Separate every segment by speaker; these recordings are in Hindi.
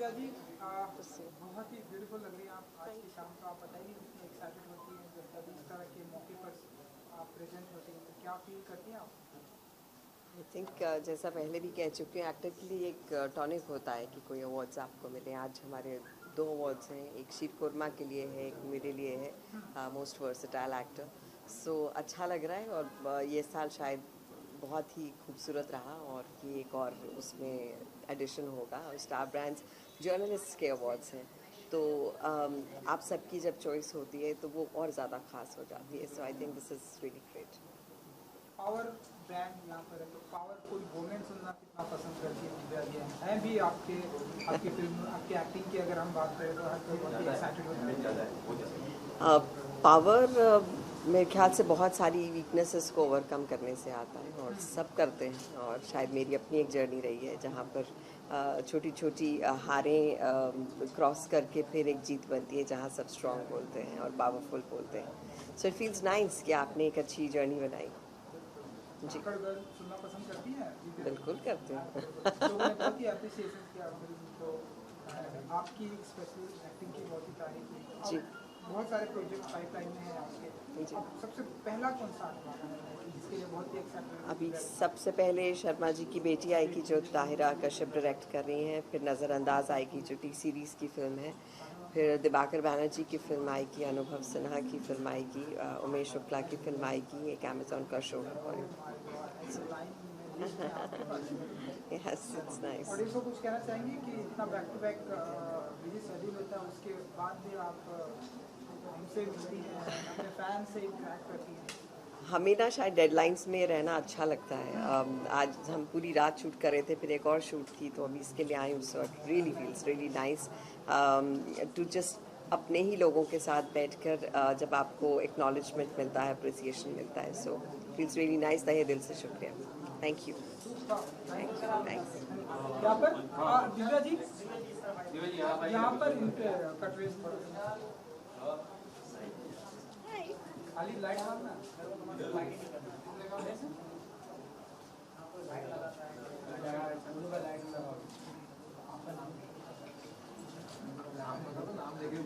Speaker 1: दिव्या जी, बहुत ही ब्यूटीफुल लग रही है आप आज की शाम। तो आप बताइए कितनी एक्साइटेड होती हैं जब कभी इस तरह के मौके पर आप प्रेजेंट होती हैं, तो क्या फील करती हैं आप?
Speaker 2: आई थिंक जैसा पहले भी कह चुके हैं, एक्टर के लिए एक टॉनिक होता है कि कोई अवार्ड्स आपको मिले। आज हमारे 2 अवार्ड्स हैं, एक शीर कोरमा के लिए है, एक मेरे लिए है, मोस्ट वर्सेटाइल एक्टर। सो अच्छा लग रहा है और ये साल शायद बहुत ही खूबसूरत रहा और ये एक और उसमें एडिशन होगा। और स्टार ब्रांड्स जर्नलिस्ट के अवार्ड्स हैं, तो आप सबकी जब चॉइस होती है तो वो और ज़्यादा ख़ास हो जाती है। So I think this is really great.
Speaker 1: Power brand यहाँ पर है, तो पावरफुल वुमेन सुनना कितना पसंद करती है दिव्या जी? हैं भी आपकी फिल्म, आपकी एक्टिंग की अगर हम बात करें तो हर कोई बहुत ही एक्साइटेड होता है।
Speaker 2: पावर मेरे ख्याल से बहुत सारी वीकनेसेस को ओवरकम करने से आता है और सब करते हैं। और शायद मेरी अपनी एक जर्नी रही है जहाँ पर छोटी छोटी हारें क्रॉस करके फिर एक जीत बनती है, जहाँ सब स्ट्रांग बोलते हैं और पावरफुल बोलते हैं। सो इट फील्स नाइस कि आपने एक अच्छी जर्नी बनाई। जी
Speaker 1: सुनना पसंद करती हैं?
Speaker 2: बिल्कुल करते हैं।
Speaker 1: लोगों ने बहुत ही अप्रिसिएशन किया फिल्म को, आपकी स्पेशल एक्टिंग की बहुत ही तारीफ की।
Speaker 2: जी
Speaker 1: बहुत सारे प्रोजेक्ट पाइपलाइन में हैं आपके।
Speaker 2: जी।
Speaker 1: अब सबसे पहला कौन सा आने वाला है जिसके लिए बहुत ही एक्साइटेड?
Speaker 2: अभी सबसे पहले शर्मा जी की बेटी आएगी जो ताहिरा कश्यप डायरेक्ट कर रही हैं, फिर नज़रअंदाज आएगी जो टी सीरीज़ की फ़िल्म है, फिर दिबाकर बैनर्जी की फ़िल्म आएगी, अनुभव सिन्हा की फ़िल्म आएगी, उमेश शुक्ला की फ़िल्म आएगी, एक अमेज़ॉन का शो है यस इट्स नाइस।
Speaker 1: ऑडियंस को कुछ कहना चाहेंगे कि इतना back to back busy schedule होता है, उसके बाद भी आप हमसे मिलती हैं, अपने फैन से इंटरेक्ट करती हैं?
Speaker 2: हमें ना शायद डेडलाइंस में रहना अच्छा लगता है। आज हम पूरी रात शूट कर रहे थे, फिर एक और शूट थी, तो अभी इसके लिए आई हूँ। So it really feels really nice to just अपने ही लोगों के साथ बैठकर जब आपको एक्नॉलेजमेंट मिलता है, अप्रिसिएशन मिलता है। सो फील्स रियली नाइस। तहे दिल से शुक्रिया। Thank you. थैंक्स।
Speaker 1: यहाँ पर दिव्या जी, यहाँ पर कटरेज खाली लाइट मारना। नाम लेके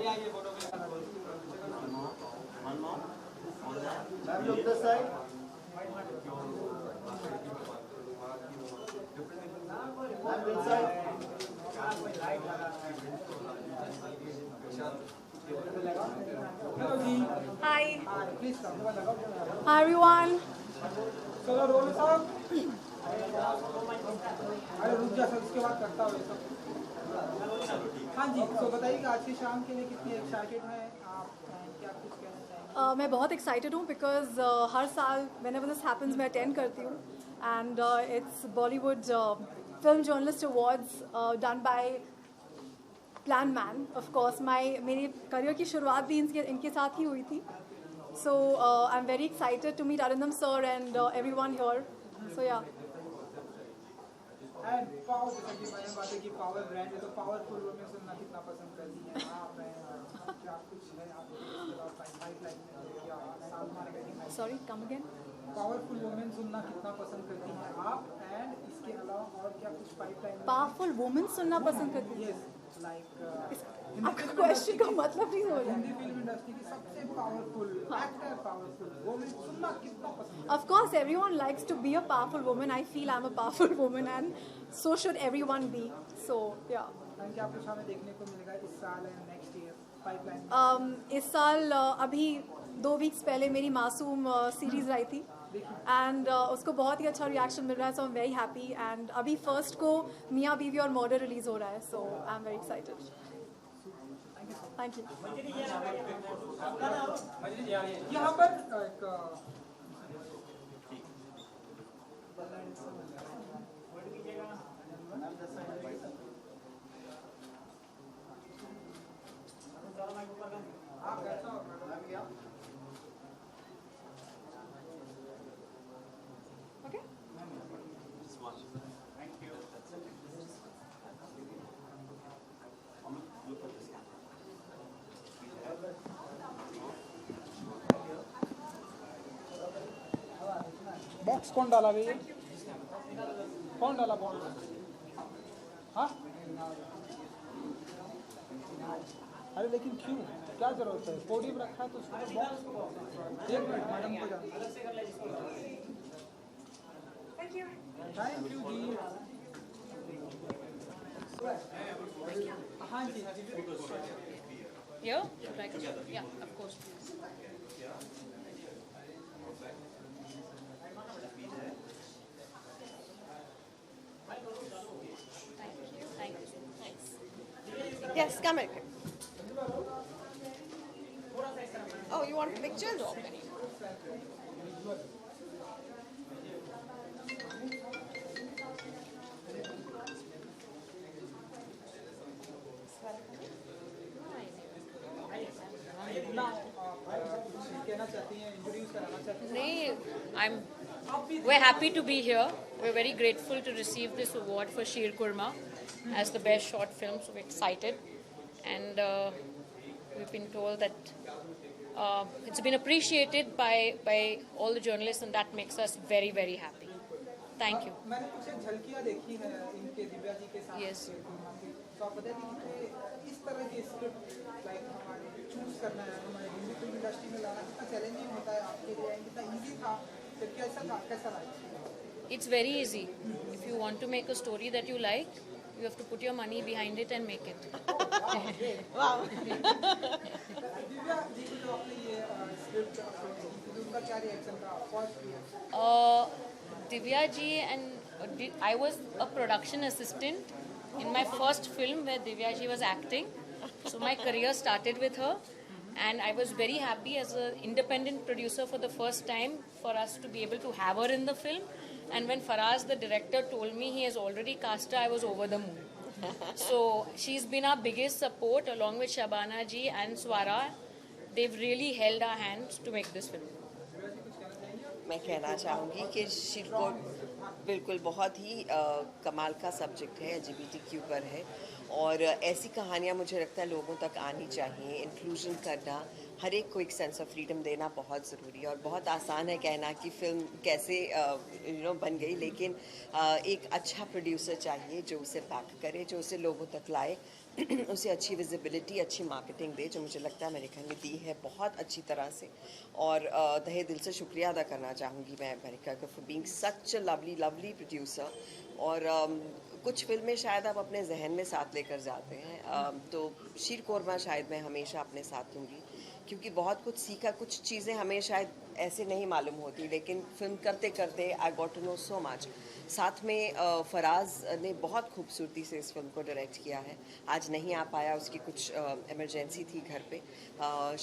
Speaker 1: आइए photo look this side. And this side. Hello जी.
Speaker 3: Hi.
Speaker 1: Please come.
Speaker 3: Hi everyone.
Speaker 1: चलो रोल साहब. अरे रुक जा सर, इसके बाद करता हूँ ये सब. हाँ जी, तो बताइए कि आज की शाम के लिए कितनी एक्साइटेड हैं आप, क्या कुछ कहना चाहेंगे?
Speaker 3: मैं बहुत एक्साइटेड हूँ बिकॉज हर साल whenever this happens मैं अटेंड करती हूँ and it's Bollywood film journalist awards done by Planman. Of course मेरी करियर की शुरुआत भी इनके साथ ही हुई थी। So I am very excited to meet Arindam sir and everyone here. So yeah
Speaker 1: and power, जैसा कि मैंने बातें की, पावर ब्रांड है, तो पावरफुल वुमेन सुनना कितना पसंद करती हैं आप? क्या कुछ है आपके पाइपलाइन में क्या साल marketing?
Speaker 3: Sorry come again.
Speaker 1: Powerful women सुनना कितना पसंद करती हैं आप, एंड इसके अलावा और क्या कुछ पाइपलाइन में?
Speaker 3: पावरफुल वुमेन सुनना पसंद करती है?
Speaker 1: यस, लाइक
Speaker 3: आपका क्वेश्चन का मतलब नहीं हो रहा।
Speaker 1: हिंदी फिल्म इंडस्ट्री की सबसे पावरफुल एक्टर, पावरफुल वुमेन सुनना कितना पसंद?
Speaker 3: Of course, everyone likes to be a powerful woman. I feel I'm a powerful woman, and so should everyone be. So, yeah.
Speaker 1: क्या कुछ हमें देखने को मिलेगा इस साल एंड नेक्स्ट ईयर पाइपलाइन?
Speaker 3: इस साल अभी 2 वीक्स पहले मेरी मासूम सीरीज आई थी एंड उसको बहुत ही अच्छा रिएक्शन मिल रहा है। So I am very happy and अभी 1st को मियाँ बीवी और मर्डर रिलीज हो रहा है। So I am very excited. Thank you.
Speaker 1: यहाँ पर एक आप कैसा हो मैडम?
Speaker 3: Okay.
Speaker 1: बॉक्स कौन डाला भैया? कौन डाला बॉक्स? हाँ, अरे लेकिन क्यों, क्या जरूरत है? पोडियम रखा है तो उसको बॉक्स। एक मिनट मैडम को जाना। थैंक यू जी। हाँ जी।
Speaker 4: Yeah? Like, yeah, of course, please. Thank you. Thanks.
Speaker 2: Yes, come in. Oh, you want pictures?
Speaker 1: कहना चाहती हैं, इंट्रोड्यूस कराना चाहती हैं?
Speaker 4: नहीं, we're happy to be here. We're very grateful to receive this award for Sheer Kurma as the best short film. So we're excited, and we've been told that it's been appreciated by all the journalists, and that makes us very, very happy. Thank you.
Speaker 1: मैंने कुछ झलकियाँ देखी हैं इनके दिव्या जी के साथ।
Speaker 4: Yes.
Speaker 1: तो आप बता दीजिए कि इस तरह की स्क्रिप्ट लाइक हमारे चूज करना है, हमारे हिंदी फिल्म इंडस्ट्री में लाना कितना चैलेंजिंग होता है आपके लिए, कितना इजी था, फिर कैसा था, कैसा रहा?
Speaker 4: It's very easy. If you want to make a story that you like, you have to put your money behind it and make it.
Speaker 2: Wow.
Speaker 1: Divya ji को जो आपने ये स्क्रिप्ट अप्रोच की थी, उनका क्या रिएक्शन था first?
Speaker 4: Divya ji and I was a production assistant in my first film where Divya ji was acting. So my career started with her, and I was very happy as an independent producer for the first time for us to be able to have her in the film. And when Faraz, the director, told me he has already cast her, I was over the moon. So she's been our biggest support along with Shabana ji and Swara. They've really held our hands to make this film.
Speaker 2: मैं कहना चाहूँगी कि शीरकोट बिल्कुल बहुत ही कमाल का सब्जेक्ट है, LGBTQ पर है, और ऐसी कहानियाँ मुझे लगता है लोगों तक आनी चाहिए। इंक्लूजन करना, हर एक को एक सेंस ऑफ फ्रीडम देना बहुत ज़रूरी है। और बहुत आसान है कहना कि फ़िल्म कैसे बन गई, लेकिन एक अच्छा प्रोड्यूसर चाहिए जो उसे पैक करे, जो उसे लोगों तक लाए, उसे अच्छी विजिबिलिटी, अच्छी मार्केटिंग दे, जो मुझे लगता है अमेरिका ने दी है बहुत अच्छी तरह से। और तहे दिल से शुक्रिया अदा करना चाहूँगी मैं अमेरिका का for being such a lovely lovely producer. और कुछ फिल्में शायद आप अपने जहन में साथ लेकर जाते हैं, तो शीर कोरमा शायद मैं हमेशा अपने साथ लूँगी, क्योंकि बहुत कुछ सीखा। कुछ चीज़ें हमें शायद ऐसे नहीं मालूम होती, लेकिन फिल्म करते करते I got to know so much. साथ में फराज ने बहुत खूबसूरती से इस फिल्म को डायरेक्ट किया है। आज नहीं आ पाया, उसकी कुछ इमरजेंसी थी घर पे।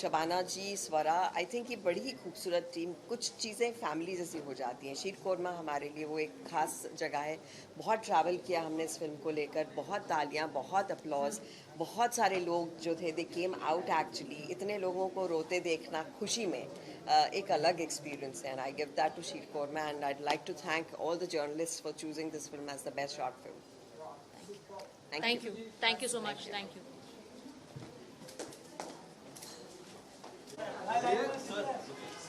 Speaker 2: शबाना जी, स्वरा, आई थिंक ये बड़ी ही खूबसूरत टीम। कुछ चीज़ें फैमिली जैसी हो जाती हैं। शीर कोरमा हमारे लिए वो एक ख़ास जगह है। बहुत ट्रैवल किया हमने इस फिल्म को लेकर, बहुत तालियां, बहुत अपलॉज, बहुत सारे लोग जो थे दे केम आउट एक्चुअली। इतने लोगों को रोते देखना खुशी में एक अलग एक्सपीरियंस है, and I give that to Sheer Qorma, and I like to thank all the journalist for choosing this film as the best short film.
Speaker 4: Thank you. Thank you so much. Thank you.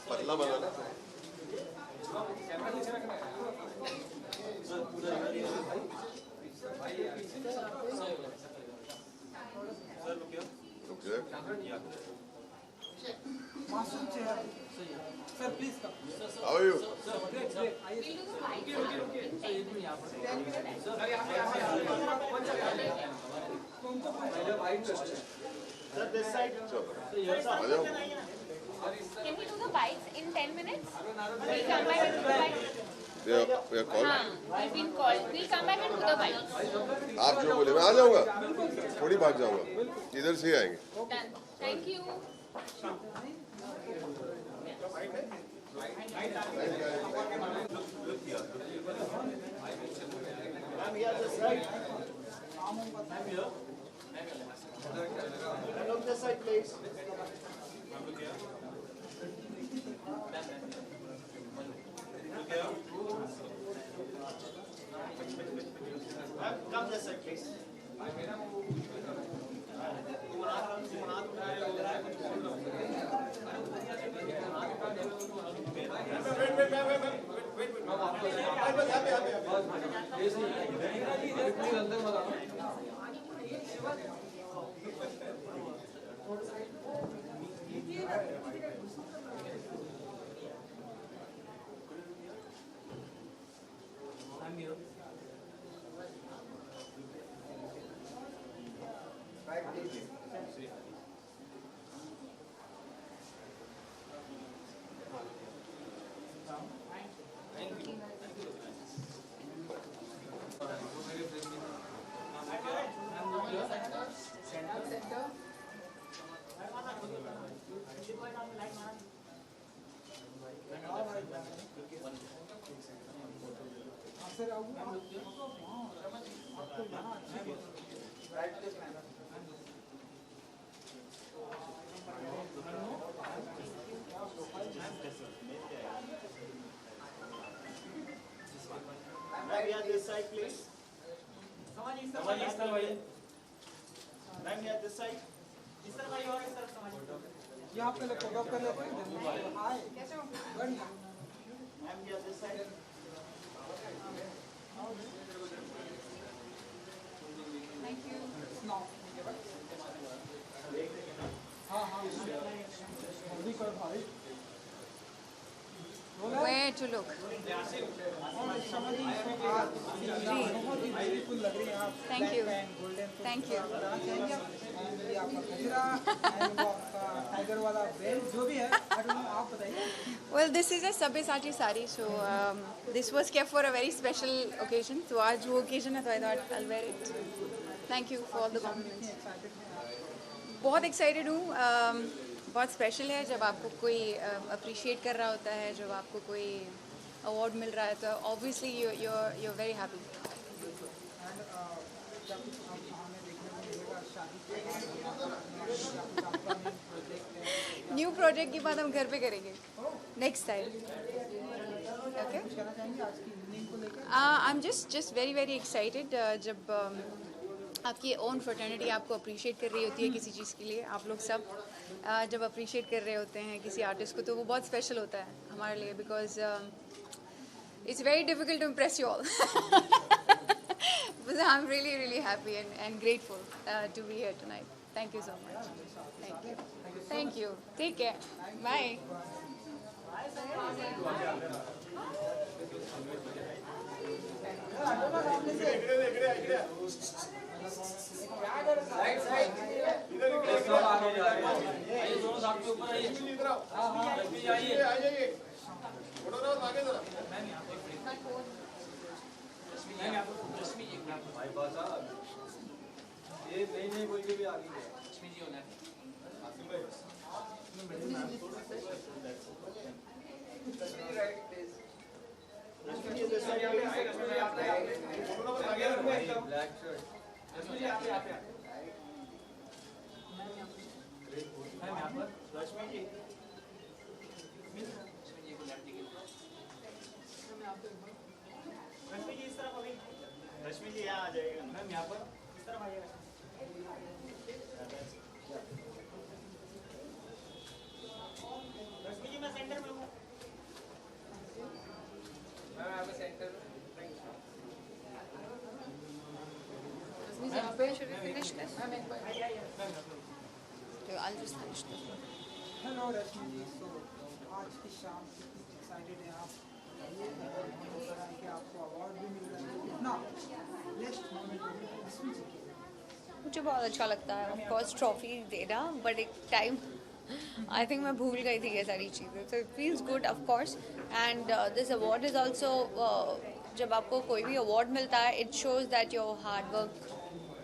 Speaker 5: पतला बनाना।
Speaker 1: मासूम चेहरा sir, please come.
Speaker 5: How are you? आ जाओ।
Speaker 4: Can we do the bites in 10 minutes? We'll come back and do the bites.
Speaker 5: We are called.
Speaker 4: We've been called. We'll come back and do the bites.
Speaker 5: आप जो बोले मैं आ जाऊंगा, थोड़ी भाग जाऊंगा, इधर से ही आएंगे।
Speaker 4: Done. Thank you.
Speaker 6: I'm here this side. Look this side, please. Come this side, please. Wait. Ma'am, here this side, please. Ma'am, here this side.
Speaker 1: यहाँ पे फोटो कर लेते हैं हाय कैसे हो बढ़िया
Speaker 6: Ma'am, here this side.
Speaker 1: हाँ हाँ जल्दी करो भाई
Speaker 7: Where to look?
Speaker 1: समझ ही बहुत ही ब्यूटीफुल लग रही है आप
Speaker 7: Thank you.
Speaker 1: Golden
Speaker 7: Thank you.
Speaker 1: ये आपका गजरा एंड वो आपका टाइगर वाला बेल्ट जो भी है आई डोंट नो आप बताइए
Speaker 7: Well, this is a Sabyasachi sari, so this was kept for a very special occasion. So आज वो occasion है, so I thought I'll wear it. Thank you for all the compliments. बहुत excited हूँ. बहुत स्पेशल है जब आपको कोई अप्रिशिएट कर रहा होता है, जब आपको कोई अवार्ड मिल रहा है, तो obviously you're very happy. New project की बात हम घर पे करेंगे next time. Okay, I am just very very excited जब आपकी ओन फ्रेटर्निटी आपको अप्रिशिएट कर रही होती है किसी चीज़ के लिए. आप लोग सब जब अप्रिशिएट कर रहे होते हैं किसी आर्टिस्ट को, तो वो बहुत स्पेशल होता है हमारे लिए, because it's very difficult to impress you all. I am really really happy and grateful to be here tonight. Thank you so much. Thank you. Take care. Bye.
Speaker 6: Rashmi ji यहाँ आ जाइएगा मैम. यहाँ पर इस तरफ आइएगा. रश्मि जी मैं सेंटर में हूँ. मैम यहाँ पे सेंटर में.
Speaker 7: Should we finish this? I'll just finish this.
Speaker 1: Hello Rashmi ji. So आज की शाम कितनी एक्साइटेड हैं आप? ये कि आपको अवार्ड भी मिल रहा है, कितना बेस्ट मोमेंट रश्मि जी?
Speaker 7: मुझे बहुत अच्छा लगता है ऑफ कोर्स ट्रॉफी देना, बट एक टाइम आई थिंक मैं भूल गई थी ये सारी चीज़ें. So it feels good of course. And this award is also, जब आपको कोई भी अवार्ड मिलता है, it shows that your hard work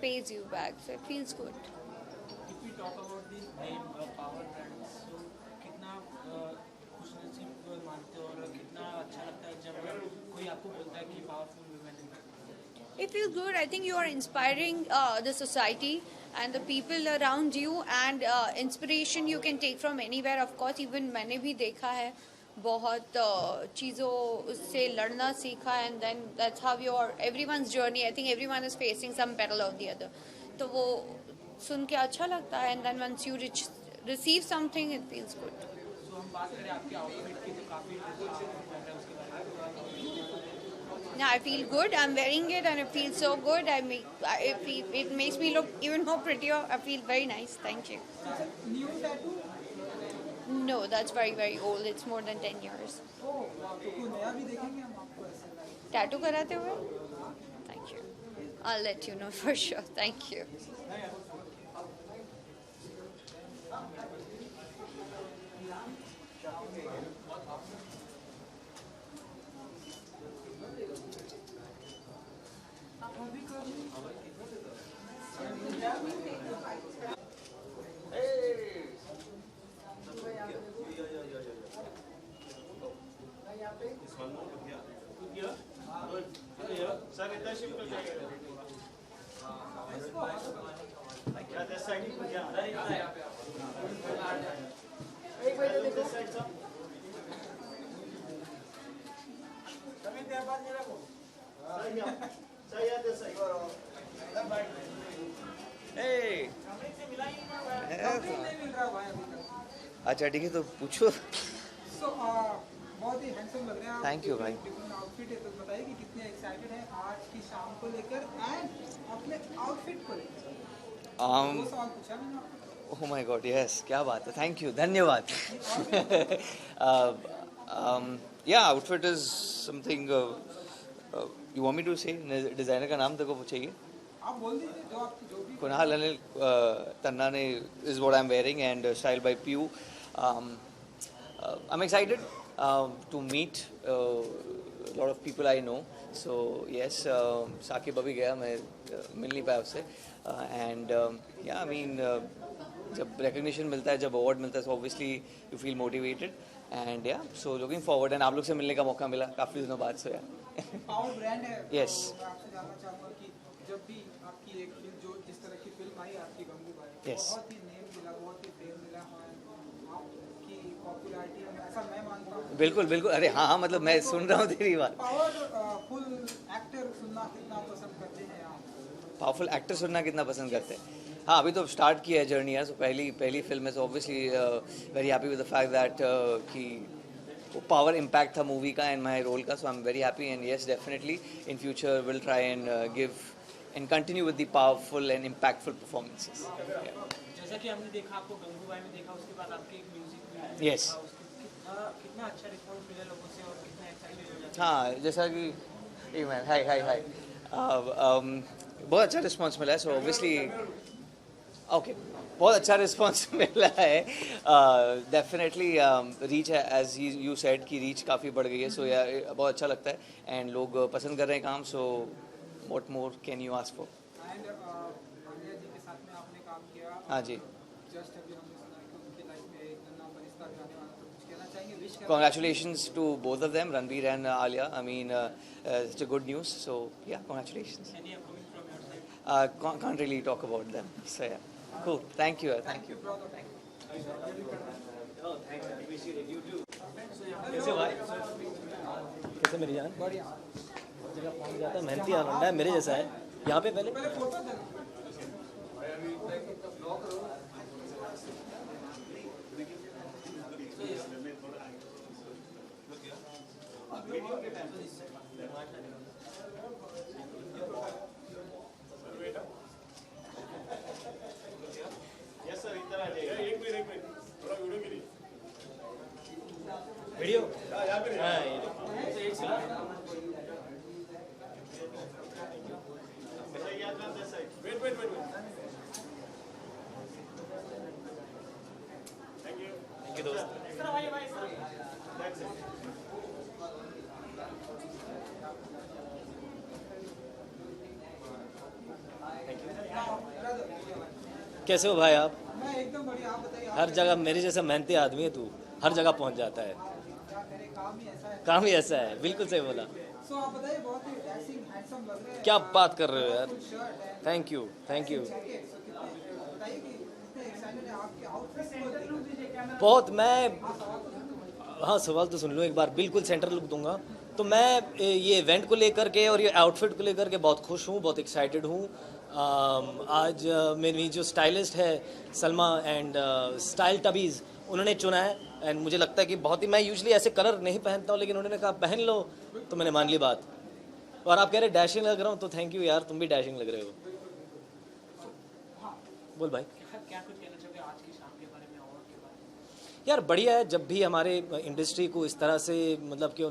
Speaker 7: pays you back, so it feels good.
Speaker 8: If we talk about the name power brands, so कितना खुशनसीब मानते हो और कितना अच्छा लगता है जब कोई आपको बोलता है कि पावरफुल वुमेन है?
Speaker 7: It feels good. I think you are inspiring the society and the people around you, and inspiration you can take from anywhere. Of course, even मैंने भी देखा है बहुत चीज़ों से लड़ना सीखा, and then that's how your everyone's journey. I think everyone is facing some battle or the other. तो वो सुन के अच्छा लगता है, and then once you receive something, it feels good.
Speaker 8: So हम बात करें आपके आउटफिट की, तो काफ़ी उसके बारे में
Speaker 7: Yeah, I feel good. I'm wearing it and it feels so good. It makes me look even more prettier. I feel very nice. Thank you.
Speaker 1: New tattoo
Speaker 7: No, that's very, very old. It's more than 10 years.
Speaker 1: तो कोई नया भी देखेंगे हम आपको ऐसे
Speaker 7: Tattoo karate hue? Thank you. I'll let you know for sure. Thank you.
Speaker 6: Sir इधर शिफ्ट हो जाएगा क्या दिस साइड ही कुछ यहाँ एक मिनट देखो साइड सब कभी देर बाद मेरा को सही है दिस साइड
Speaker 9: Hey.
Speaker 1: नहीं मिल रहा भाई अभी तक
Speaker 9: अच्छा ठीक है तो पूछो
Speaker 1: सो बहुत ही हैंडसम लग रहे हैं आप
Speaker 9: Thank you, भाई।
Speaker 1: डिफरेंट आउटफिट है तो बताइए कि कितने एक्साइटेड हैं आज की शाम को लेकर एंड अपने आउटफिट को लेकर वो सवाल पूछा मैंने आपको
Speaker 9: Oh my God, yes, क्या बात है, thank you, धन्यवाद. Yeah, outfit is something. You want me to say designer का नाम तेरे को चाहिए?
Speaker 1: आप बोल दीजिए जो आपकी जो भी
Speaker 9: Kunal Anil Tannane is what I'm wearing and styled by Pew. I'm excited to meet a lot of people I know. So yes, Sakib abhi gaya, मैं मिल नहीं पाया उससे and yeah, I mean जब recognition मिलता है, जब award मिलता है, so obviously you feel motivated and yeah, so looking forward and आप लोग से मिलने का मौका मिला काफी दिनों बाद so yeah.
Speaker 1: पावर ब्रांड है
Speaker 9: Yes.
Speaker 1: तो मैं आपसे जानना चाहूँगा कि जब भी आपकी एक फिल्म जो जिस तरह की फिल्म आई आपकी गंगूबाई
Speaker 9: Yes.
Speaker 1: बहुत ही नेम मिला बहुत ही फेम मिला आपकी पॉपुलैरिटी ऐसा मैं मानता हूँ
Speaker 9: बिल्कुल बिल्कुल अरे हाँ हाँ मतलब मैं सुन रहा हूँ तेरी बात
Speaker 1: पावरफुल एक्टर सुनना कितना पसंद करते हैं आप
Speaker 9: पावरफुल एक्टर सुनना कितना पसंद करते हैं हाँ अभी तो स्टार्ट किया है जर्नी है सो पहली फिल्म है so obviously very happy with the fact that कि वो पावर इम्पैक्ट था मूवी का एंड माई रोल का so I am very happy and yes definitely in future will try and give and continue with the powerful and impactful performances
Speaker 8: जैसा कि हमने देखा आपको गंगूबाई में देखा उसके बाद आपके एक म्यूजिक में
Speaker 9: Yes.
Speaker 8: कितना अच्छा रिस्पॉन्स मिला लोगों से और कितना एक्साइटेड हो जाता
Speaker 9: हाँ जैसा कि एक मिनट हाय हाय हाय बहुत अच्छा रिस्पॉन्स मिला है सो ऑब्वियसली ओके बहुत अच्छा रिस्पॉन्स मिला है डेफिनेटली रीच है एज यू सेड की रीच काफ़ी बढ़ गई है सो या बहुत अच्छा लगता है एंड लोग पसंद कर रहे हैं काम so what more can you ask for
Speaker 1: and Alia ji के साथ में आपने काम किया
Speaker 9: हाँ जी
Speaker 1: जस्ट अभी हमने सुना कि उनकी लाइफ में एक नया फरिश्ता भी आने वाला तो कुछ कहना चाहेंगे wish
Speaker 9: Congratulations to both of them, Ranveer and Alia. I mean, it's a good news. So yeah, congratulations.
Speaker 8: है any upcoming from your side
Speaker 9: Can't really talk about them. So yeah, cool. Thank you. Thank you.
Speaker 10: कैसे भाई कैसे मेरी जान
Speaker 1: बढ़िया
Speaker 10: जगह पहुंच जाता है मेहनती आनंद है मेरे जैसा है यहाँ पे पहले
Speaker 1: पहले फोटो दे
Speaker 6: यस सर इधर आ जाइए एक मिनट थोड़ा वीडियो के लिए
Speaker 10: वीडियो
Speaker 6: यहाँ पे
Speaker 10: हाँ ये देखो।
Speaker 6: सही याद रहा this side wait thank you
Speaker 10: दोस्त
Speaker 6: सर भाई सर दैट्स इट
Speaker 10: कैसे हो भाई आप
Speaker 1: मैं एकदम बढ़िया आप बताइए
Speaker 10: हर जगह मेरे जैसा मेहनती आदमी है तू हर जगह पहुंच जाता है
Speaker 1: क्या मेरे काम ही ऐसा है
Speaker 10: काम ही ऐसा है बिल्कुल सही बोला
Speaker 1: सो आप बताइए बहुत ही डैशिंग हैंडसम लग रहे हैं
Speaker 10: क्या बात कर रहे हो यार
Speaker 1: शर्ट है
Speaker 10: थैंक यू
Speaker 1: जैकेट सो कितने बताइए कि कितने एक्साइटेड है आपके आउटफिट को देखकर
Speaker 10: बहुत मैं हाँ सवाल तो सुन लो एक बार बिल्कुल सेंटर लुक दूंगा तो मैं ये इवेंट को लेकर के और ये आउटफिट को लेकर के बहुत खुश हूँ बहुत एक्साइटेड हूँ आज मेरी जो स्टाइलिस्ट है सलमा एंड स्टाइल टबीज़ उन्होंने चुना है एंड मुझे लगता है कि बहुत ही मैं यूजुअली ऐसे कलर नहीं पहनता हूँ लेकिन उन्होंने कहा पहन लो तो मैंने मान ली बात और आप कह रहे डैशिंग लग रहा हूँ, तो थैंक यू यार, तुम भी डैशिंग लग रहे हो। बोल भाई।
Speaker 8: क्या कुछ कहना चाहोगे आज की शाम के बारे में, अवार्ड के बारे में?
Speaker 10: यार बढ़िया है, जब भी हमारे इंडस्ट्री को इस तरह से मतलब कि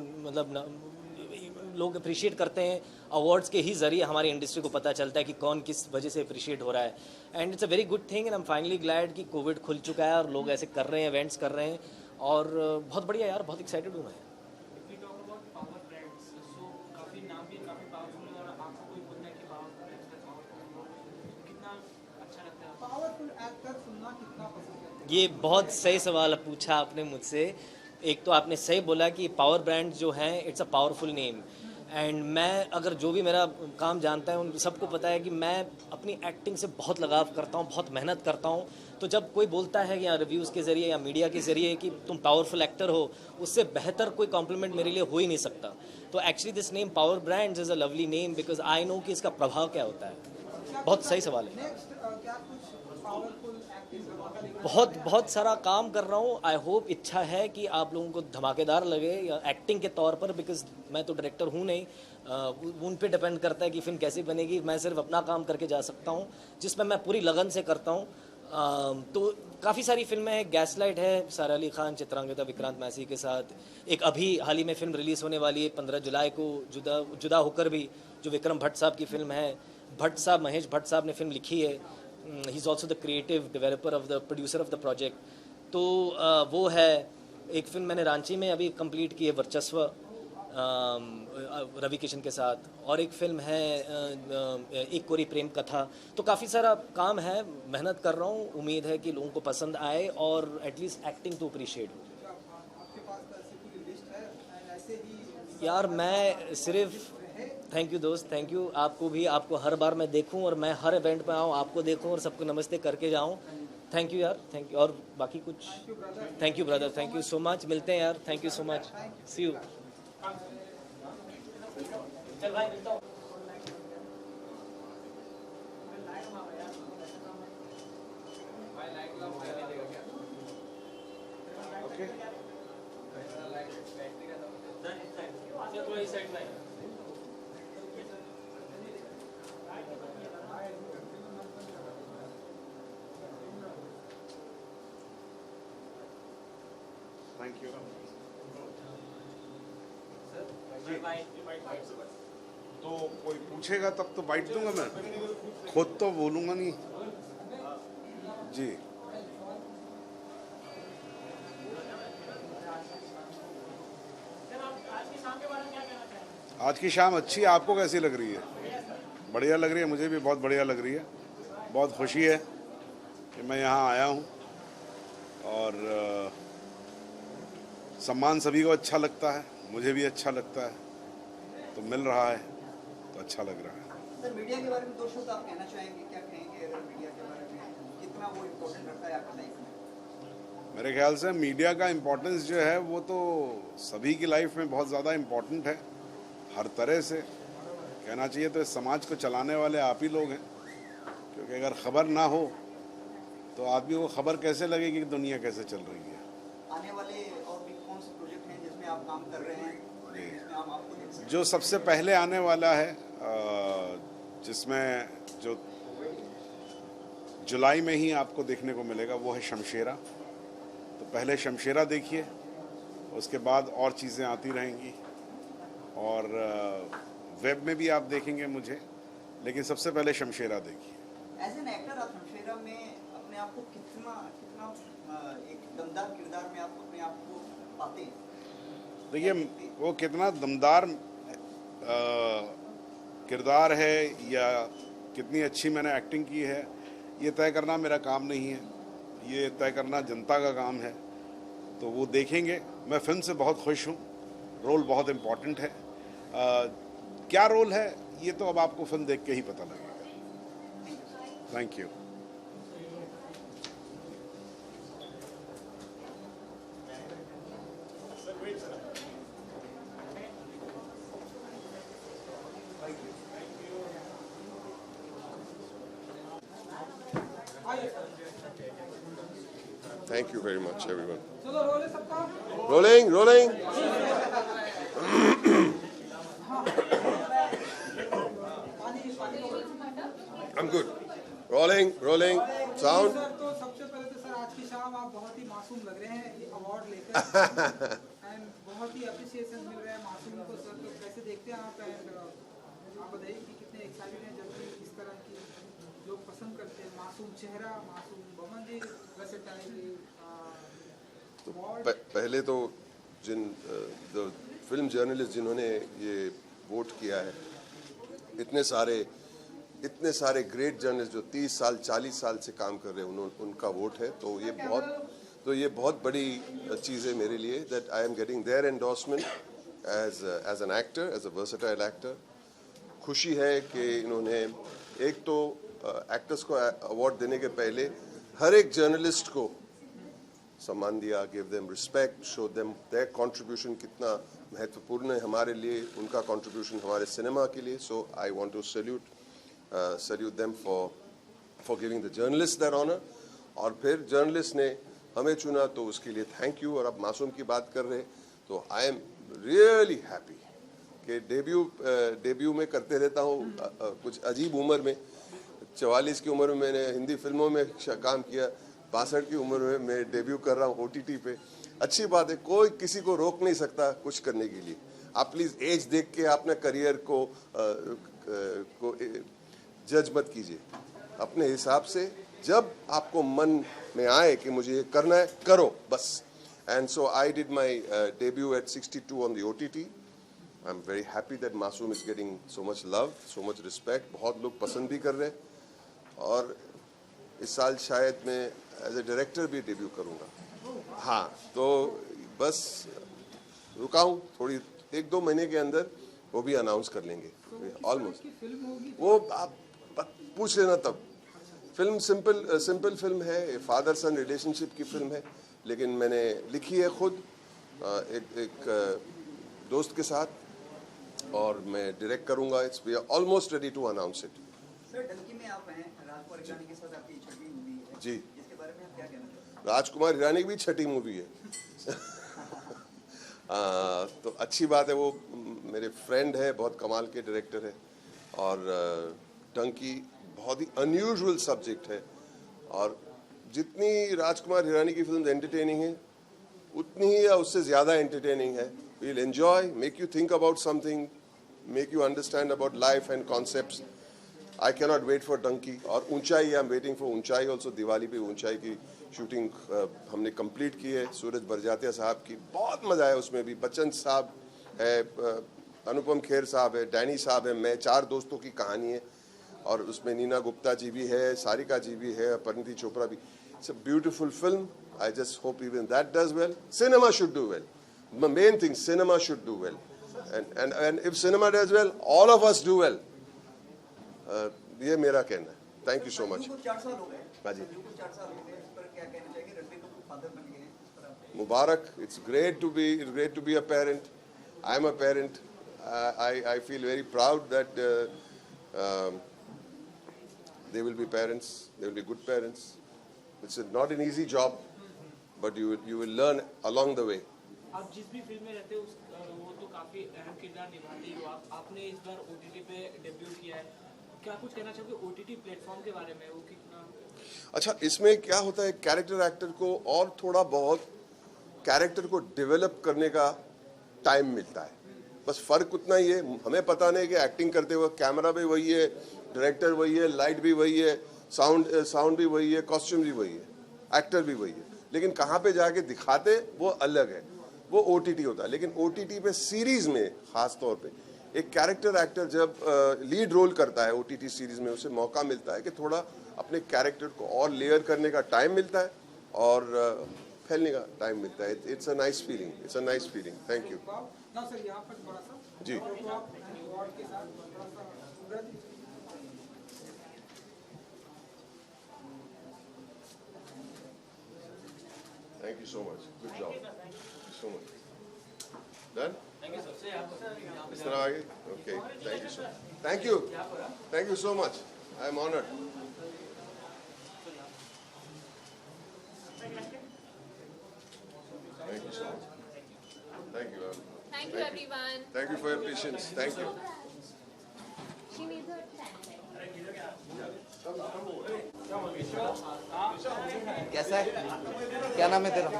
Speaker 10: लोग अप्रिशिएट करते हैं, अवार्ड्स के ही ज़रिए हमारी इंडस्ट्री को पता चलता है कि कौन किस वजह से अप्रिशिएट हो रहा है। And it's a very good thing and I am finally glad कि कोविड खुल चुका है और लोग ऐसे कर रहे हैं, इवेंट्स कर रहे हैं, और बहुत बढ़िया यार, बहुत एक्साइटेड हूँ मैं।
Speaker 8: If we talk about power brands, so काफी नाम भी काफी पावरफुल है, और आपको कोई बोलना है कि power brands का powerful कितना अच्छा लगता है?
Speaker 1: पावरफुल एक्टर सुनना कितना पसंद करते हैं?
Speaker 10: ये बहुत सही सवाल पूछा आपने मुझसे। एक तो आपने सही बोला कि पावर ब्रांड जो हैं, it's a powerful name. And मैं अगर जो भी मेरा काम जानता है उन सबको पता है कि मैं अपनी एक्टिंग से बहुत लगाव करता हूँ, बहुत मेहनत करता हूँ। तो जब कोई बोलता है या रिव्यूज़ के ज़रिए या मीडिया के ज़रिए कि तुम पावरफुल एक्टर हो, उससे बेहतर कोई कॉम्प्लीमेंट मेरे लिए हो ही नहीं सकता। तो actually this name power brands is a lovely name because I know कि इसका प्रभाव क्या होता है। बहुत सही सवाल है।
Speaker 1: नेक्स्ट क्या कुछ पावरफुल एक्टिंग
Speaker 10: बहुत सारा काम कर रहा हूँ। आई होप, इच्छा है कि आप लोगों को धमाकेदार लगे या एक्टिंग के तौर पर, बिकॉज मैं तो डायरेक्टर हूँ नहीं, उन पे डिपेंड करता है कि फिल्म कैसी बनेगी। मैं सिर्फ अपना काम करके जा सकता हूँ, जिसमें मैं पूरी लगन से करता हूँ। तो काफ़ी सारी फिल्में हैं, गैसलाइट है सारा अली खान, चित्रांगदा, विक्रांत मैसी के साथ। एक अभी हाल ही में फिल्म रिलीज़ होने वाली है 15 जुलाई को, जुदा होकर भी, जो विक्रम भट्ट साहब की फिल्म है। भट्ट साहब, महेश भट्ट साहब ने फिल्म लिखी है। He is also the creative developer of the producer of the project. तो वो है। एक फिल्म मैंने रांची में अभी कंप्लीट की है, वर्चस्व, रवि किशन के साथ। और एक फिल्म है एक कोरी प्रेम कथा। तो काफ़ी सारा काम है, मेहनत कर रहा हूँ। उम्मीद है कि लोगों को पसंद आए और एटलीस्ट एक्टिंग तो अप्रिशिएट हो।
Speaker 1: आपके पास ऐसी पूरी लिस्ट है एंड ऐसे ही
Speaker 10: यार मैं सिर्फ, थैंक यू दोस्त, थैंक यू। आपको भी, आपको हर बार मैं देखूं और मैं हर इवेंट पे आऊँ, आपको देखूं और सबको नमस्ते करके जाऊं। थैंक यू यार, थैंक यू। और बाकी कुछ, thank you brother, thank you so much. मिलते हैं यार, thank you so much, see you. चल भाई, मिलता हूँ।
Speaker 5: Thank you. तो कोई पूछेगा तब तो बाइट दूंगा मैं, खुद तो बोलूंगा नहीं जी। आज की शाम अच्छी है, आपको कैसी लग रही है? बढ़िया लग रही है, मुझे भी बहुत बढ़िया लग रही है। बहुत खुशी है कि मैं यहाँ आया हूँ और सम्मान सभी को अच्छा लगता है, मुझे भी अच्छा लगता है, तो मिल रहा है तो अच्छा लग रहा है।
Speaker 11: सर, मीडिया के बारे में दो शब्द आप कहना चाहेंगे, क्या कहेंगे अगर मीडिया के बारे में, कितना वो इम्पोर्टेंट रखता है आपकी लाइफ में?
Speaker 5: मेरे ख्याल से मीडिया का इम्पोर्टेंस जो है वो तो सभी की लाइफ में बहुत ज़्यादा इम्पोर्टेंट है, हर तरह से कहना चाहिए। तो इस समाज को चलाने वाले आप ही लोग हैं, क्योंकि अगर खबर ना हो तो आदमी को खबर कैसे लगेगी कि दुनिया कैसे चल रही है।
Speaker 11: आने वाले और भी कौन से प्रोजेक्ट हैं जिसमें आप काम कर रहे हैं, जिसमें हम आपको देख सकते हैं?
Speaker 5: जो सबसे पहले आने वाला है, जिसमें जो जुलाई में ही आपको देखने को मिलेगा, वो है शमशेरा। तो पहले शमशेरा देखिए, उसके बाद और चीज़ें आती रहेंगी और वेब में भी आप देखेंगे मुझे, लेकिन सबसे पहले शमशेरा देखिए।
Speaker 11: एज एन एक्टर आप शमशेरा में अपने आप को कितना एक दमदार किरदार में आप अपने आप को पाते हैं?
Speaker 5: देखिए, वो कितना दमदार किरदार है या कितनी अच्छी मैंने एक्टिंग की है, ये तय करना मेरा काम नहीं है, ये तय करना जनता का काम है। तो वो देखेंगे। मैं फिल्म से बहुत खुश हूँ, रोल बहुत इम्पोर्टेंट है। क्या रोल है ये तो अब आपको फिल्म देख के ही पता लगेगा। Thank you.
Speaker 12: Thank you very much, everyone.
Speaker 1: चलो रोल है सबका।
Speaker 12: Rolling, rolling. I'm good. Rolling, sound.
Speaker 1: Sir तो सबसे पहले तो सर आज की शाम आप बहुत ही मासूम लग रहे हैं ये अवार्ड लेकर एंड बहुत ही अप्रिसिएशन मिल रहा है मासूम को सर तो कैसे देखते हैं आप एंड आप बताइए कि कितने एक्साइटेड हैं जब भी इस तरह की लोग पसंद करते हैं मासूम चेहरा मासूम बमन जी वर्सेटाइल
Speaker 12: पहले तो फिल्म जर्नलिस्ट जिन्होंने ये वोट किया है, इतने सारे ग्रेट जर्नलिस्ट जो 30 साल 40 साल से काम कर रहे हैं उनका वोट है, तो ये बहुत बड़ी चीज़ है मेरे लिए that I am getting their endorsement as an actor, as a versatile actor. खुशी है कि इन्होंने एक तो एक्टर्स को अवार्ड देने के पहले हर एक जर्नलिस्ट को सम्मान दिया, give them respect, show them there contribution कितना महत्वपूर्ण है हमारे लिए, उनका कंट्रीब्यूशन हमारे सिनेमा के लिए। So I want to salute them for giving the journalist that honour. और फिर जर्नलिस्ट ने हमें चुना तो उसके लिए थैंक यू। और अब मासूम की बात कर रहे तो आई एम रियली हैप्पी कि डेब्यू में करते रहता हूँ कुछ अजीब उम्र में। 44 की उम्र में मैंने हिंदी फिल्मों में काम किया, 62 की उम्र में मैं डेब्यू कर रहा हूँ OTT पे। अच्छी बात है, कोई किसी को रोक नहीं सकता कुछ करने के लिए। आप प्लीज़ एज देख के अपने करियर को जज मत कीजिए, अपने हिसाब से जब आपको मन में आए कि मुझे ये करना है करो बस। And so I did my debut at 62 on the OTT। I am very happy that Maasoom is getting so much love, so much respect. बहुत लोग पसंद भी कर रहे हैं और इस साल शायद मैं एज ए डायरेक्टर भी डेब्यू करूंगा। हाँ, तो बस रुका हूँ थोड़ी, 1-2 महीने के अंदर वो भी अनाउंस कर लेंगे ऑलमोस्ट। वो आप पूछ लेना तब। फिल्म सिंपल फिल्म है, फादर सन रिलेशनशिप की फिल्म है, लेकिन मैंने लिखी है खुद एक दोस्त के साथ और मैं डायरेक्ट करूंगा। It's we are almost ready to announce it.
Speaker 11: Sir Dunki में आप हैं, राजकुमार हिरानी के साथ आपकी छठी मूवी है
Speaker 12: जी,
Speaker 11: इसके बारे में आप क्या कहना चाहते हैं?
Speaker 12: राजकुमार हिरानी की भी छठी मूवी है तो अच्छी बात है। वो मेरे फ्रेंड है, बहुत कमाल के डायरेक्टर है और डंकी बहुत ही अनयूजुअल सब्जेक्ट है। और जितनी राजकुमार हिरानी की फिल्म एंटरटेनिंग है उतनी ही या उससे ज़्यादा एंटरटेनिंग है। We'll enjoy, make you think about something, make you understand about life and concepts. I cannot wait for Donkey और Uunchai, I am waiting for Uunchai also. Diwali पे ऊंचाई की शूटिंग हमने कंप्लीट की है सूरज बरजातिया साहब की। बहुत मज़ा आया उसमें भी। बच्चन साहब है, अनुपम खेर साहब है, डैनी साहब है, मैं 4 दोस्तों की कहानी है और उसमें नीना गुप्ता जी भी है, सारिका जी भी है, परिणीति चोपड़ा भी। It's a beautiful film. I just hope even that does well. Cinema should do well, the main thing cinema should do well and if cinema does well all of us do well. ये मेरा कहना है। Thank you so much.
Speaker 11: 4 साल हो गए।
Speaker 12: हाँ जी,
Speaker 11: 4 साल हो गए, इस पर क्या कहना चाहिए? रणबीर कपूर फादर बन गए हैं, इस पर आप
Speaker 12: मुबारक। It's great to be a parent. I am a parent. I feel very proud that they will be parents. They will be good parents. It's not an easy job, but you will learn along the way.
Speaker 8: आप जिस भी फिल्म में रहते हो वो तो काफी अहम किरदार निभाते हो। आपने इस बार OTT पे डेब्यू किया है, क्या कुछ कहना चाहोगे OTT प्लेटफॉर्म के बारे में? वो कितना
Speaker 12: अच्छा, इसमें क्या होता है, कैरेक्टर एक्टर को और थोड़ा बहुत कैरेक्टर को डेवलप करने का टाइम मिलता है। बस फर्क उतना ही है। हमें पता नहीं कि एक्टिंग करते हुए कैमरा भी वही है, डायरेक्टर वही है, लाइट भी वही है, साउंड भी वही है, कॉस्ट्यूम भी वही है, एक्टर भी वही है, लेकिन कहाँ पे जाके दिखाते वो अलग है, वो OTT होता है। लेकिन OTT पे सीरीज में खास तौर पे एक कैरेक्टर एक्टर जब लीड रोल करता है OTT सीरीज में, उसे मौका मिलता है कि थोड़ा अपने कैरेक्टर को और लेयर करने का टाइम मिलता है और फैलने का टाइम मिलता है। It's a nice feeling, it's a nice feeling. Thank you जी। Thank you so much. Good job. Thank you so much. Done?
Speaker 8: Thank you sir.
Speaker 12: इस तरह आगे? Okay. Thank you so much. Thank you. Thank you so much. I am honored. Thank you so much. Thank you.
Speaker 13: Thank you everyone.
Speaker 12: Thank you for your patience. Thank you.
Speaker 13: She needs her 10.
Speaker 9: कैसा है? क्या नाम है तेरा?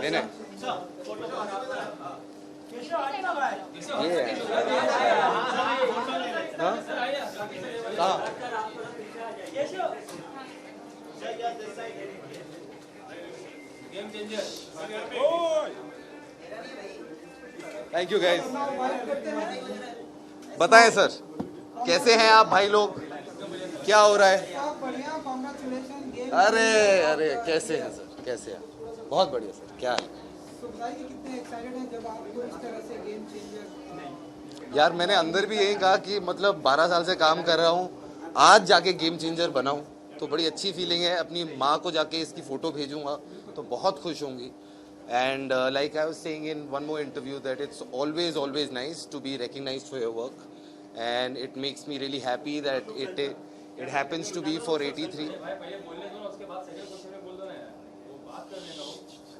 Speaker 9: मैंने ये है। हाँ? कहाँ? Thank you guys. बताएं सर, कैसे हैं आप भाई लोग? क्या हो रहा है? अरे अरे कैसे हैं सर, कैसे हैं? बहुत बढ़िया सर। क्या है यार, मैंने अंदर भी यही कहा कि मतलब 12 साल से काम कर रहा हूँ, आज जाके गेम चेंजर बनाऊँ तो बड़ी अच्छी फीलिंग है। अपनी माँ को जाके इसकी फ़ोटो भेजूँगा तो बहुत खुश होंगी। And like I was saying in one more interview that it's always nice to be recognized for your work, and it makes me really happy that it happens to be for 83.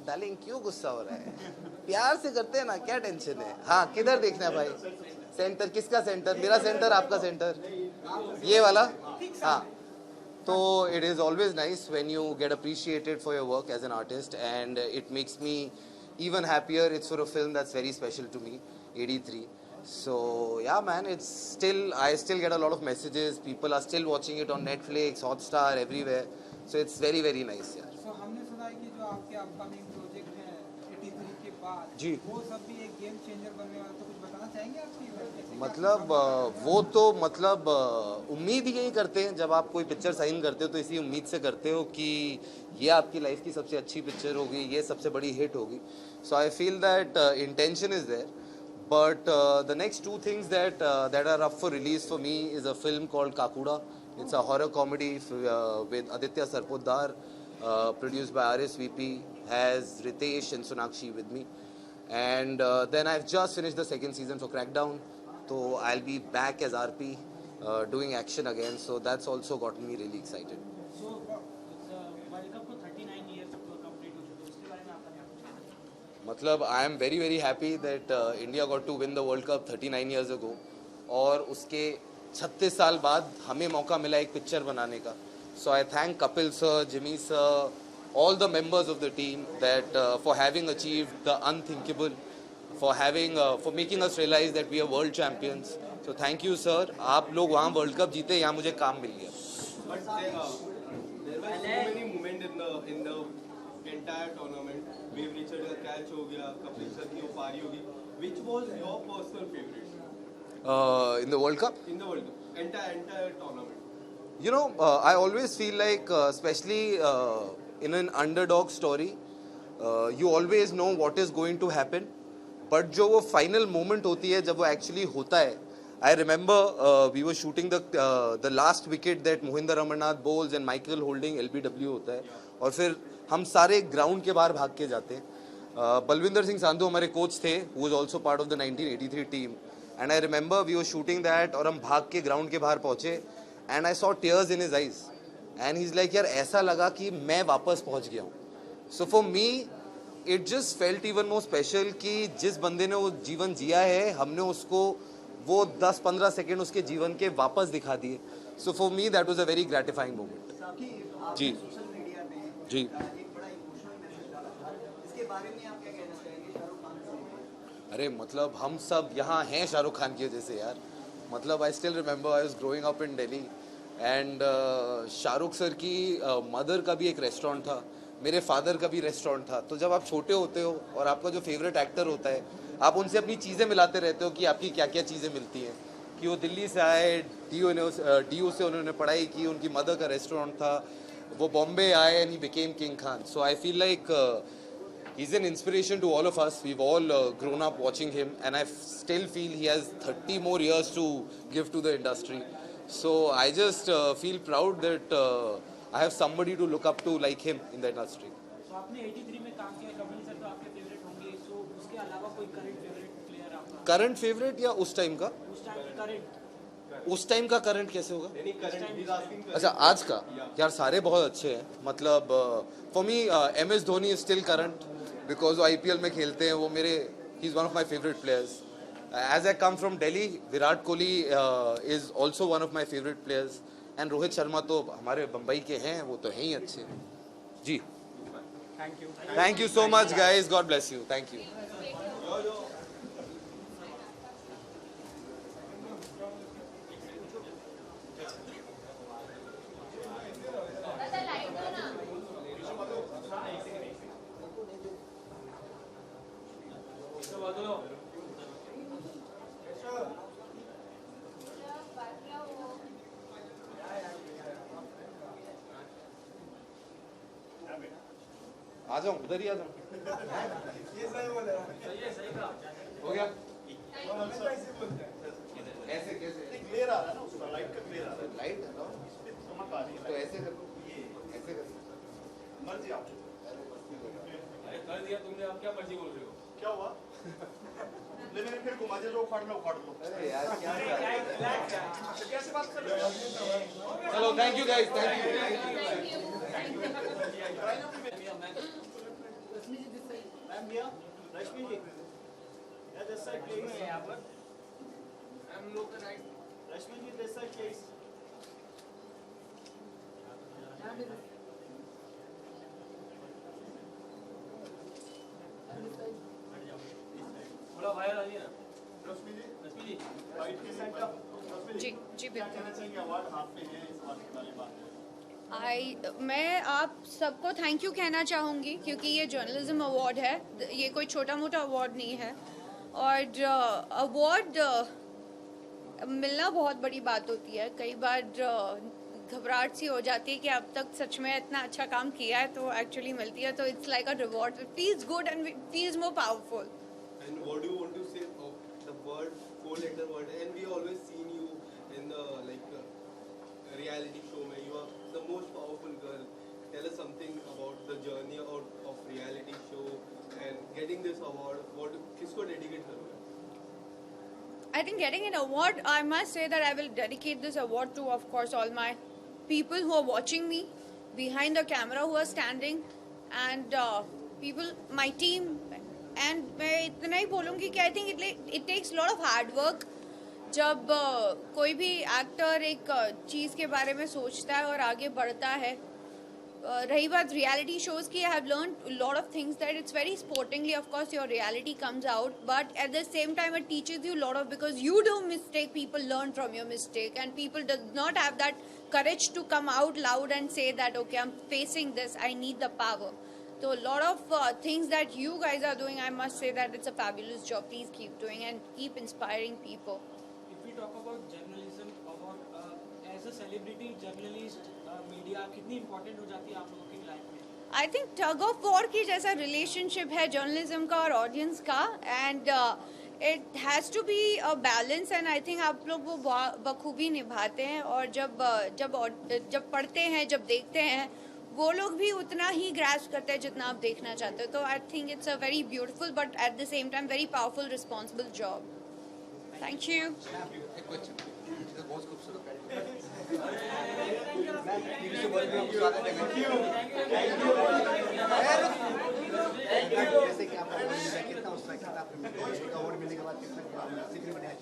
Speaker 9: Darling क्यों गुस्सा हो रहा है? प्यार से करते हैं ना, क्या टेंशन है? हाँ, किधर देखना है भाई? सेंटर किसका सेंटर? मेरा सेंटर, आपका सेंटर, ये वाला? हाँ। So it is always nice when you get appreciated for your work as an artist, and it makes me even happier. It's for a film that's very special to me, 83. So yeah man, I still get a lot of messages. People are still watching it on Netflix, Hotstar, everywhere. So it's very nice यार।
Speaker 1: So हमने सुना है कि जो आपके अपकमिंग प्रोजेक्ट हैं 83 के बाद
Speaker 9: जी,
Speaker 1: वो सब भी एक गेम चेंजर बनने वाला, तो कुछ बताना चाहेंगे आप?
Speaker 9: मतलब वो तो मतलब उम्मीद ही यही करते हैं, जब आप कोई पिक्चर साइन करते हो तो इसी उम्मीद से करते हो कि ये आपकी लाइफ की सबसे अच्छी पिक्चर होगी, ये सबसे बड़ी हिट होगी। So I feel that intention is there, but the next two things that are up for release for me is a film called Kakuda. It's a horror comedy with Aditya Sarpotdar, produced by RSVP, has Ritesh and Sonakshi with me. And then I've just finished the second season for Crackdown. So I'll be back as RP, doing action again. So that's also gotten me really excited.
Speaker 8: So World Cup को 39 years complete हो चुके हैं, उसके बारे में आपका क्या कुछ है?
Speaker 9: मतलब I am very happy that India got to win the World Cup 39 years ago. और उसके 36 साल बाद हमें मौका मिला एक पिक्चर बनाने का. So I thank Kapil sir, Jimmy sir, all the members of the team that for having achieved the unthinkable, for making us realize that we are world champions. So thank you sir. आप लोग वहाँ वर्ल्ड कप जीते, यहाँ मुझे काम मिल गया.
Speaker 13: But there were so many moments in the entire tournament. Wave Richard का catch हो गया, कपिल सर की वो पारी होगी. Which was your personal favorite?
Speaker 9: In the World Cup?
Speaker 13: In the World Cup, entire tournament.
Speaker 9: You know, I always feel like, especially in an underdog story, you always know what is going to happen. But जो वो final moment होती है, जब वो actually होता है, I remember we were shooting the last wicket that Mohinder Amarnath bowls and Michael Holding LBW होता है, और फिर हम सारे ground के बाहर भाग के जाते हैं. बलविंदर सिंह सांधू हमारे कोच थे, who was also part of the 1983 team. And I remember we were shooting that, और हम भाग के ground के बाहर पहुँचे, and I saw tears in his eyes. And he's like, यार ऐसा लगा कि मैं वापस पहुँच गया हूँ. So for me, it just felt even more special कि जिस बंदे ने वो जीवन जिया है, हमने उसको वो 10-15 सेकेंड उसके जीवन के वापस दिखा दिए. So for me, that was a very gratifying moment. जी जी. अरे मतलब हम सब यहाँ हैं शाहरुख खान की वजह से यार. मतलब I still remember I was growing up in Delhi, and Shahrukh sir की मदर का भी एक रेस्टोरेंट था, मेरे फादर का भी रेस्टोरेंट था. तो जब आप छोटे होते हो और आपका जो फेवरेट एक्टर होता है, आप उनसे अपनी चीज़ें मिलाते रहते हो कि आपकी क्या क्या चीज़ें मिलती हैं. कि वो दिल्ली से आए, DU से उन्होंने पढ़ाई की, उनकी मदर का रेस्टोरेंट था, वो बॉम्बे आए and he became king Khan. So I feel like he's an inspiration to all of us. We've all grown up watching him, and I still feel he has 30 more years to give to the industry. So I just feel proud that I have somebody to look up to like him in the industry.
Speaker 8: So आपने 83 में काम किया, कपिल सर तो आपके फेवरेट होंगे. So उसके अलावा कोई करंट फेवरेट प्लेयर आपका?
Speaker 9: करंट फेवरेट या उस टाइम का?
Speaker 8: उस टाइम की करंट.
Speaker 9: उस टाइम का करंट कैसे होगा? अच्छा,
Speaker 13: अच्छा
Speaker 9: आज का यार सारे बहुत अच्छे हैं. मतलब for me MS Dhoni is still current because वो IPL में खेलते हैं. वो मेरे ही is one of my favourite players. As I come from Delhi, Virat Kohli is also one of my favourite players.
Speaker 14: And Rohit Sharma तो हमारे बम्बई के हैं, वो तो हैं ही अच्छे जी। Thank you so much guys, God bless you, thank you. आ जाऊं, उधर ही आ जाऊं। हो गया? ऐसे कैसे?
Speaker 6: क्लियर आ रहा है ना उसका, लाइट का क्लियर आ रहा है।
Speaker 14: लाइट है ना?
Speaker 6: चमक आ रही है।
Speaker 14: तो ऐसे कर, ऐसे कर।
Speaker 6: मर्जी आप।
Speaker 13: अरे कर दिया तुमने, अब क्या मर्जी बोल रहे हो?
Speaker 6: क्या हुआ? ले मैंने फिर घुमा दिया, जो उखाड़ लो उखाड़ लो।
Speaker 14: अरे यार क्या
Speaker 6: कैसे बात कर रहे हो?
Speaker 14: चलो thank you guys, thank you.
Speaker 6: Ma'am भैया, रश्मि जी, या दिस साइड प्लीज। यहाँ पर मैम लोग का right, Rashmi ji this side please.
Speaker 13: थोड़ा बाहर आइए ना।
Speaker 6: रश्मि जी,
Speaker 13: रश्मि जी,
Speaker 6: राइट के साइड का। रश्मि
Speaker 7: जी जी
Speaker 6: क्या कहना चाहेंगे? अवार्ड हाथ में है, इस बात के बारे में बात है।
Speaker 7: मैं आप सबको थैंक यू कहना चाहूँगी क्योंकि ये जर्नलिज्म अवार्ड है, ये कोई छोटा मोटा अवार्ड नहीं है। और अवार्ड मिलना बहुत बड़ी बात होती है। कई बार घबराहट सी हो जाती है कि अब तक सच में इतना अच्छा काम किया है तो एक्चुअली मिलती है, तो it's like a reward, it feels good and feels more powerful.
Speaker 13: and what do you want to say of the word, four-letter word? And we always seen you in the reality show where you are the most powerful girl. Tell us something about the journey of reality show and getting this award. What किसको dedicate करोगे?
Speaker 7: I think getting an award, I must say that I will dedicate this award to, of course, all my people who are watching me behind the camera, who are standing, and people, my team. And मैं इतना ही बोलूँगी कि I think it takes lot of hard work. जब कोई भी एक्टर एक चीज़ के बारे में सोचता है और आगे बढ़ता है, रही बात रियलिटी शोज की, I have learn lot of things that it's very sportingly, of course your reality comes out, but at the same time it teaches you lot of, because you do mistake, people learn from your mistake and people does not have that courage to come out loud and say that okay, I'm facing this, I need the power. So a lot of things that you guys are doing, I must say that it's a fabulous job. Please keep doing and keep inspiring people.
Speaker 8: If we talk about journalism, about as a celebrity journalist, media कितनी important हो जाती है आप लोगों की लाइफ में?
Speaker 7: I think tug of war की जैसा relationship है जर्नलिज्म का और ऑडियंस का, and it has to be a balance, and I think आप लोग वो बखूबी निभाते हैं, और जब पढ़ते हैं, जब देखते हैं, वो लोग भी उतना ही ग्रैस्प करते हैं जितना आप देखना चाहते हो. तो I think it's a very beautiful but at the same time very powerful responsible job. Thank you.
Speaker 11: जैसे कि आपका कितना उस अवार्ड मिलने के बाद कितना सीखने में आया?